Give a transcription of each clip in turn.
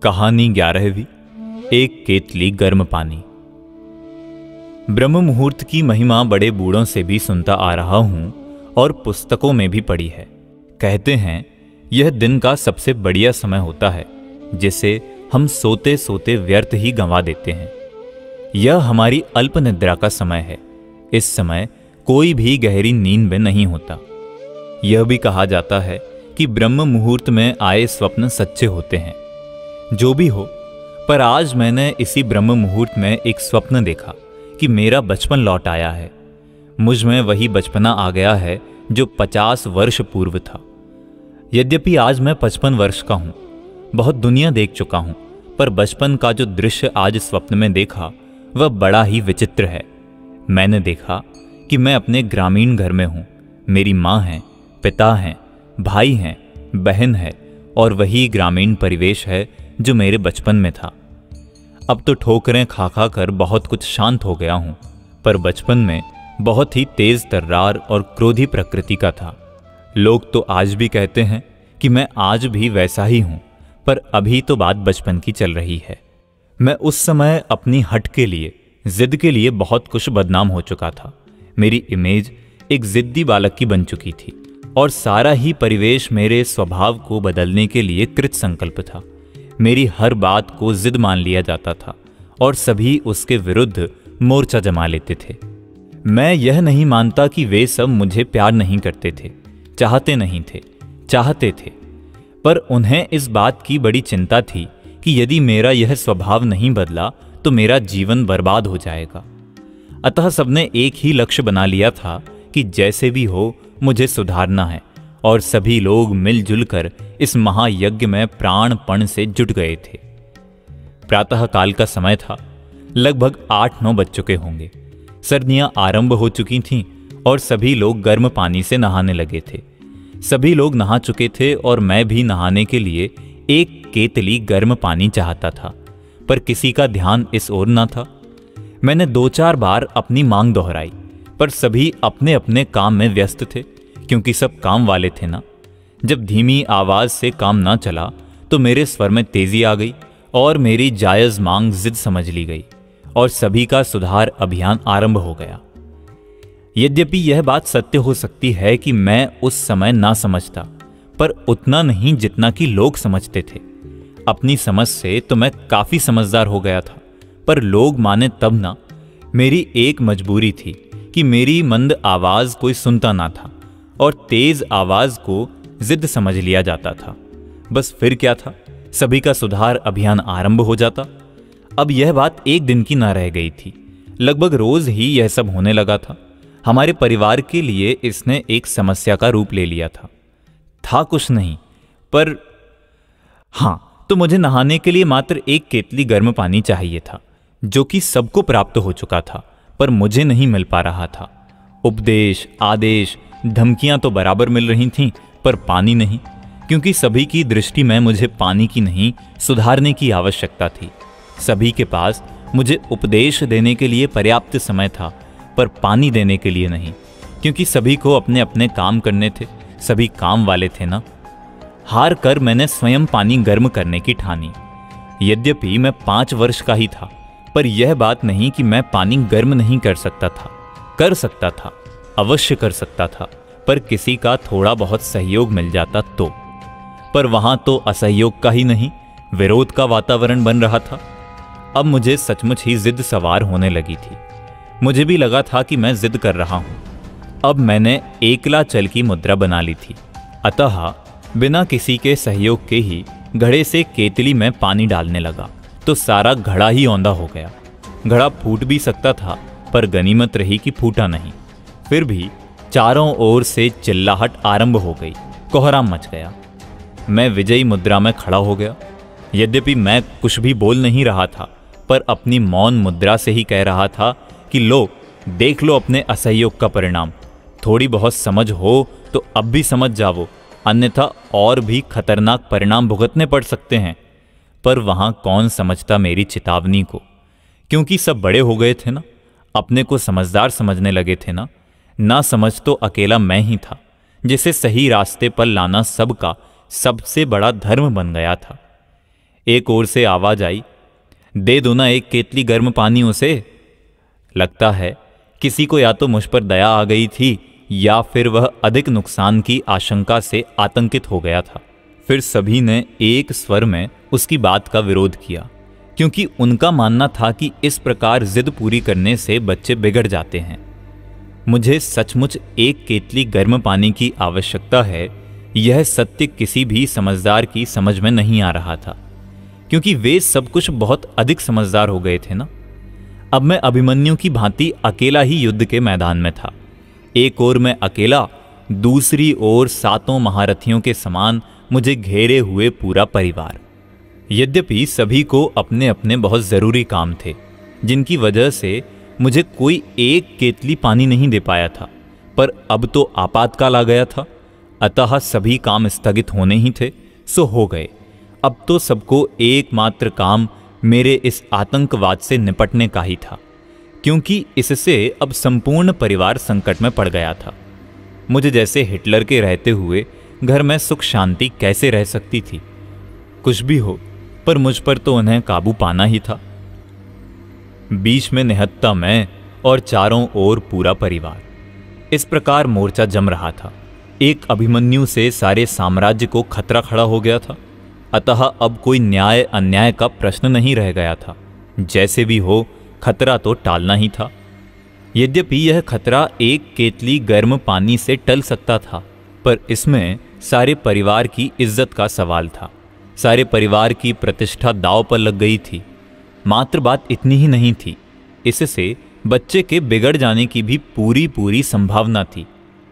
कहानी 11वीं। एक केतली गर्म पानी। ब्रह्म मुहूर्त की महिमा बड़े बूढ़ों से भी सुनता आ रहा हूं और पुस्तकों में भी पढ़ी है। कहते हैं यह दिन का सबसे बढ़िया समय होता है जिसे हम सोते सोते व्यर्थ ही गंवा देते हैं। यह हमारी अल्प निद्रा का समय है। इस समय कोई भी गहरी नींद में नहीं होता। यह भी कहा जाता है कि ब्रह्म मुहूर्त में आए स्वप्न सच्चे होते हैं। जो भी हो, पर आज मैंने इसी ब्रह्म मुहूर्त में एक स्वप्न देखा कि मेरा बचपन लौट आया है। मुझ में वही बचपना आ गया है जो 50 वर्ष पूर्व था। यद्यपि आज मैं 55 वर्ष का हूँ, बहुत दुनिया देख चुका हूँ, पर बचपन का जो दृश्य आज स्वप्न में देखा वह बड़ा ही विचित्र है। मैंने देखा कि मैं अपने ग्रामीण घर में हूँ। मेरी माँ है, पिता हैं, भाई हैं, बहन है और वही ग्रामीण परिवेश है जो मेरे बचपन में था। अब तो ठोकरें खा खा कर बहुत कुछ शांत हो गया हूँ, पर बचपन में बहुत ही तेज तर्रार और क्रोधी प्रकृति का था। लोग तो आज भी कहते हैं कि मैं आज भी वैसा ही हूँ, पर अभी तो बात बचपन की चल रही है। मैं उस समय अपनी हट के लिए, जिद के लिए बहुत कुछ बदनाम हो चुका था। मेरी इमेज एक जिद्दी बालक की बन चुकी थी और सारा ही परिवेश मेरे स्वभाव को बदलने के लिए कृत संकल्प था। मेरी हर बात को जिद मान लिया जाता था और सभी उसके विरुद्ध मोर्चा जमा लेते थे। मैं यह नहीं मानता कि वे सब मुझे प्यार नहीं करते थे, चाहते नहीं थे, चाहते थे, पर उन्हें इस बात की बड़ी चिंता थी कि यदि मेरा यह स्वभाव नहीं बदला तो मेरा जीवन बर्बाद हो जाएगा। अतः सबने एक ही लक्ष्य बना लिया था कि जैसे भी हो मुझे सुधारना है और सभी लोग मिलजुल कर इस महायज्ञ में प्राणपण से जुट गए थे। प्रातः काल का समय था। लगभग 8-9 बज चुके होंगे। सर्दियां आरंभ हो चुकी थीं और सभी लोग गर्म पानी से नहाने लगे थे। सभी लोग नहा चुके थे और मैं भी नहाने के लिए एक केतली गर्म पानी चाहता था, पर किसी का ध्यान इस ओर न था। मैंने 2-4 बार अपनी मांग दोहराई, पर सभी अपने अपने काम में व्यस्त थे, क्योंकि सब काम वाले थे ना। जब धीमी आवाज से काम ना चला तो मेरे स्वर में तेजी आ गई और मेरी जायज मांग जिद समझ ली गई और सभी का सुधार अभियान आरंभ हो गया। यद्यपि यह बात सत्य हो सकती है कि मैं उस समय ना समझता, पर उतना नहीं जितना कि लोग समझते थे। अपनी समझ से तो मैं काफी समझदार हो गया था, पर लोग माने तब ना। मेरी एक मजबूरी थी कि मेरी मंद आवाज कोई सुनता ना था और तेज आवाज को जिद समझ लिया जाता था। बस फिर क्या था, सभी का सुधार अभियान आरंभ हो जाता। अब यह बात एक दिन की ना रह गई थी, लगभग रोज ही यह सब होने लगा था। हमारे परिवार के लिए इसने एक समस्या का रूप ले लिया था कुछ नहीं, पर हाँ, तो मुझे नहाने के लिए मात्र एक केतली गर्म पानी चाहिए था, जो कि सबको प्राप्त हो चुका था, पर मुझे नहीं मिल पा रहा था। उपदेश, आदेश, धमकियां तो बराबर मिल रही थीं, पर पानी नहीं, क्योंकि सभी की दृष्टि में मुझे पानी की नहीं, सुधारने की आवश्यकता थी। सभी के पास मुझे उपदेश देने के लिए पर्याप्त समय था, पर पानी देने के लिए नहीं, क्योंकि सभी को अपने अपने काम करने थे, सभी काम वाले थे ना। हार कर मैंने स्वयं पानी गर्म करने की ठानी। यद्यपि मैं 5 वर्ष का ही था, पर यह बात नहीं कि मैं पानी गर्म नहीं कर सकता था। कर सकता था, अवश्य कर सकता था, पर किसी का थोड़ा बहुत सहयोग मिल जाता तो। पर वहां तो असहयोग का ही नहीं, विरोध का वातावरण बन रहा था। अब मुझे सचमुच ही जिद सवार होने लगी थी। मुझे भी लगा था कि मैं जिद कर रहा हूं। अब मैंने एकला चल की मुद्रा बना ली थी, अतः बिना किसी के सहयोग के ही घड़े से केतली में पानी डालने लगा तो सारा घड़ा ही औंधा हो गया। घड़ा फूट भी सकता था, पर गनीमत रही कि फूटा नहीं। फिर भी चारों ओर से चिल्लाहट आरंभ हो गई, कोहराम मच गया। मैं विजयी मुद्रा में खड़ा हो गया। यद्यपि मैं कुछ भी बोल नहीं रहा था, पर अपनी मौन मुद्रा से ही कह रहा था कि लो, देख लो अपने असहयोग का परिणाम। थोड़ी बहुत समझ हो तो अब भी समझ जाओ, अन्यथा और भी खतरनाक परिणाम भुगतने पड़ सकते हैं। पर वहां कौन समझता मेरी चेतावनी को, क्योंकि सब बड़े हो गए थे ना, अपने को समझदार समझने लगे थे ना समझ तो अकेला मैं ही था, जिसे सही रास्ते पर लाना सबका सबसे बड़ा धर्म बन गया था। एक ओर से आवाज आई, दे दो ना एक केतली गर्म पानी उसे। लगता है किसी को या तो मुझ पर दया आ गई थी या फिर वह अधिक नुकसान की आशंका से आतंकित हो गया था। फिर सभी ने एक स्वर में उसकी बात का विरोध किया, क्योंकि उनका मानना था कि इस प्रकार जिद पूरी करने से बच्चे बिगड़ जाते हैं। मुझे सचमुच एक केतली गर्म पानी की आवश्यकता है, यह सत्य किसी भी समझदार की समझ में नहीं आ रहा था, क्योंकि वे सब कुछ बहुत अधिक समझदार हो गए थे ना। अब मैं अभिमन्यु की भांति अकेला ही युद्ध के मैदान में था। एक ओर मैं अकेला, दूसरी ओर 7 महारथियों के समान मुझे घेरे हुए पूरा परिवार। यद्यपि सभी को अपने अपने बहुत जरूरी काम थे, जिनकी वजह से मुझे कोई एक केतली पानी नहीं दे पाया था, पर अब तो आपातकाल आ गया था, अतः सभी काम स्थगित होने ही थे, सो हो गए। अब तो सबको एकमात्र काम मेरे इस आतंकवाद से निपटने का ही था, क्योंकि इससे अब संपूर्ण परिवार संकट में पड़ गया था। मुझे जैसे हिटलर के रहते हुए घर में सुख शांति कैसे रह सकती थी। कुछ भी हो, पर मुझ पर तो उन्हें काबू पाना ही था। बीच में निहत्ता मैं और चारों ओर पूरा परिवार। इस प्रकार मोर्चा जम रहा था। एक अभिमन्यु से सारे साम्राज्य को खतरा खड़ा हो गया था, अतः अब कोई न्याय अन्याय का प्रश्न नहीं रह गया था। जैसे भी हो, खतरा तो टालना ही था। यद्यपि यह खतरा एक केतली गर्म पानी से टल सकता था, पर इसमें सारे परिवार की इज्जत का सवाल था। सारे परिवार की प्रतिष्ठा दांव पर लग गई थी। मात्र बात इतनी ही नहीं थी, इससे बच्चे के बिगड़ जाने की भी पूरी संभावना थी।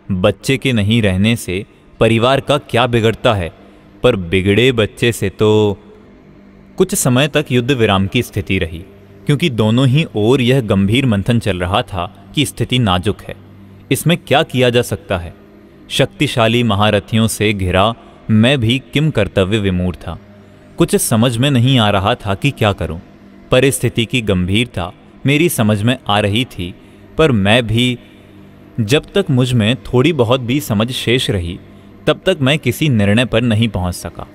बच्चे के नहीं रहने से परिवार का क्या बिगड़ता है, पर बिगड़े बच्चे से तो। कुछ समय तक युद्ध विराम की स्थिति रही, क्योंकि दोनों ही ओर यह गंभीर मंथन चल रहा था कि स्थिति नाजुक है, इसमें क्या किया जा सकता है। शक्तिशाली महारथियों से घिरा मैं भी किम कर्तव्य विमूढ़ था। कुछ समझ में नहीं आ रहा था कि क्या करूं। परिस्थिति की गंभीरता मेरी समझ में आ रही थी, पर मैं भी, जब तक मुझ में थोड़ी बहुत भी समझ शेष रही, तब तक मैं किसी निर्णय पर नहीं पहुंच सका,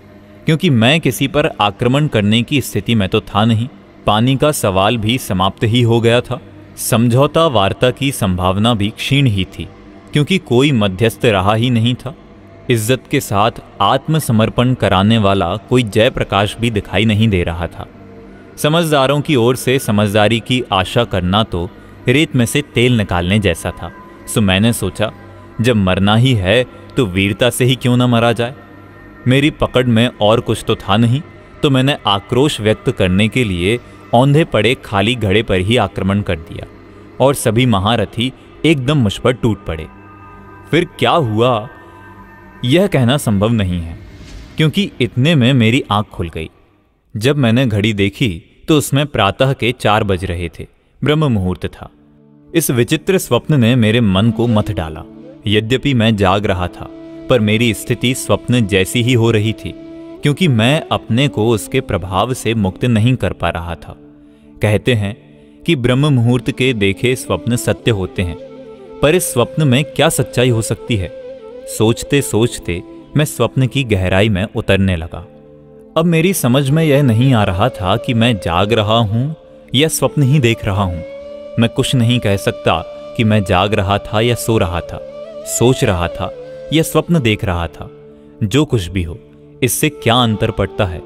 क्योंकि मैं किसी पर आक्रमण करने की स्थिति में तो था नहीं। पानी का सवाल भी समाप्त ही हो गया था। समझौता वार्ता की संभावना भी क्षीण ही थी, क्योंकि कोई मध्यस्थ रहा ही नहीं था। इज्जत के साथ आत्मसमर्पण कराने वाला कोई जयप्रकाश भी दिखाई नहीं दे रहा था। समझदारों की ओर से समझदारी की आशा करना तो रेत में से तेल निकालने जैसा था। सो मैंने सोचा, जब मरना ही है तो वीरता से ही क्यों न मरा जाए। मेरी पकड़ में और कुछ तो था नहीं, तो मैंने आक्रोश व्यक्त करने के लिए औंधे पड़े खाली घड़े पर ही आक्रमण कर दिया, और सभी महारथी एकदम मुझ पर टूट पड़े। फिर क्या हुआ यह कहना संभव नहीं है, क्योंकि इतने में मेरी आंख खुल गई। जब मैंने घड़ी देखी तो उसमें प्रातः के 4 बज रहे थे। ब्रह्म मुहूर्त था। इस विचित्र स्वप्न ने मेरे मन को मथ डाला। यद्यपि मैं जाग रहा था, पर मेरी स्थिति स्वप्न जैसी ही हो रही थी, क्योंकि मैं अपने को उसके प्रभाव से मुक्त नहीं कर पा रहा था। कहते हैं कि ब्रह्म मुहूर्त के देखे स्वप्न सत्य होते हैं, पर इस स्वप्न में क्या सच्चाई हो सकती है। सोचते सोचते मैं स्वप्न की गहराई में उतरने लगा। अब मेरी समझ में यह नहीं आ रहा था कि मैं जाग रहा हूं या स्वप्न ही देख रहा हूं। मैं कुछ नहीं कह सकता कि मैं जाग रहा था या सो रहा था, सोच रहा था या स्वप्न देख रहा था। जो कुछ भी हो, इससे क्या अंतर पड़ता है।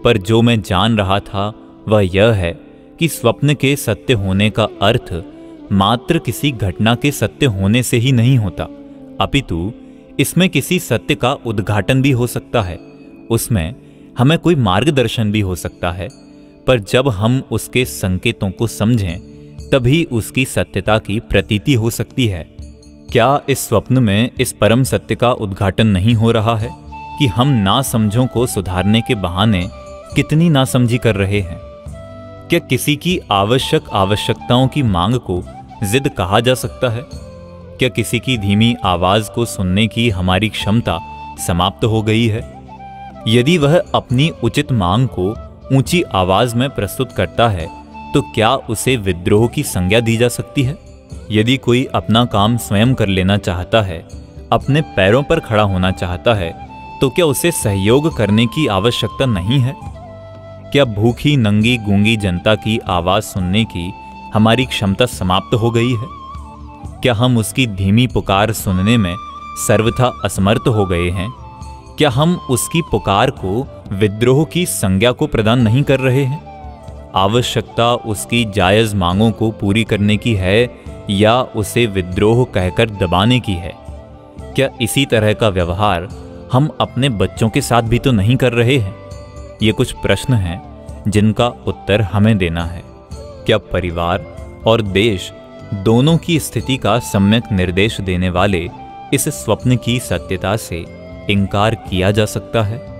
पर जो मैं जान रहा था वह यह है कि स्वप्न के सत्य होने का अर्थ मात्र किसी घटना के सत्य होने से ही नहीं होता, अपितु इसमें किसी सत्य का उद्घाटन भी हो सकता है। उसमें हमें कोई मार्गदर्शन भी हो सकता है, पर जब हम उसके संकेतों को समझें तभी उसकी सत्यता की प्रतीति हो सकती है। क्या इस स्वप्न में इस परम सत्य का उद्घाटन नहीं हो रहा है कि हम नासमझों को सुधारने के बहाने कितनी नासमझी कर रहे हैं? क्या किसी की आवश्यकताओं की मांग को जिद कहा जा सकता है? क्या किसी की धीमी आवाज को सुनने की हमारी क्षमता समाप्त हो गई है? यदि वह अपनी उचित मांग को ऊंची आवाज में प्रस्तुत करता है, तो क्या उसे विद्रोह की संज्ञा दी जा सकती है? यदि कोई अपना काम स्वयं कर लेना चाहता है, अपने पैरों पर खड़ा होना चाहता है, तो क्या उसे सहयोग करने की आवश्यकता नहीं है? क्या भूखी नंगी गूंगी जनता की आवाज सुनने की हमारी क्षमता समाप्त हो गई है? क्या हम उसकी धीमी पुकार सुनने में सर्वथा असमर्थ हो गए हैं? क्या हम उसकी पुकार को विद्रोह की संज्ञा को प्रदान नहीं कर रहे हैं? आवश्यकता उसकी जायज मांगों को पूरी करने की है या उसे विद्रोह कहकर दबाने की है? क्या इसी तरह का व्यवहार हम अपने बच्चों के साथ भी तो नहीं कर रहे हैं? ये कुछ प्रश्न हैं जिनका उत्तर हमें देना है। क्या परिवार और देश दोनों की स्थिति का सम्यक निर्देश देने वाले इस स्वप्न की सत्यता से इनकार किया जा सकता है?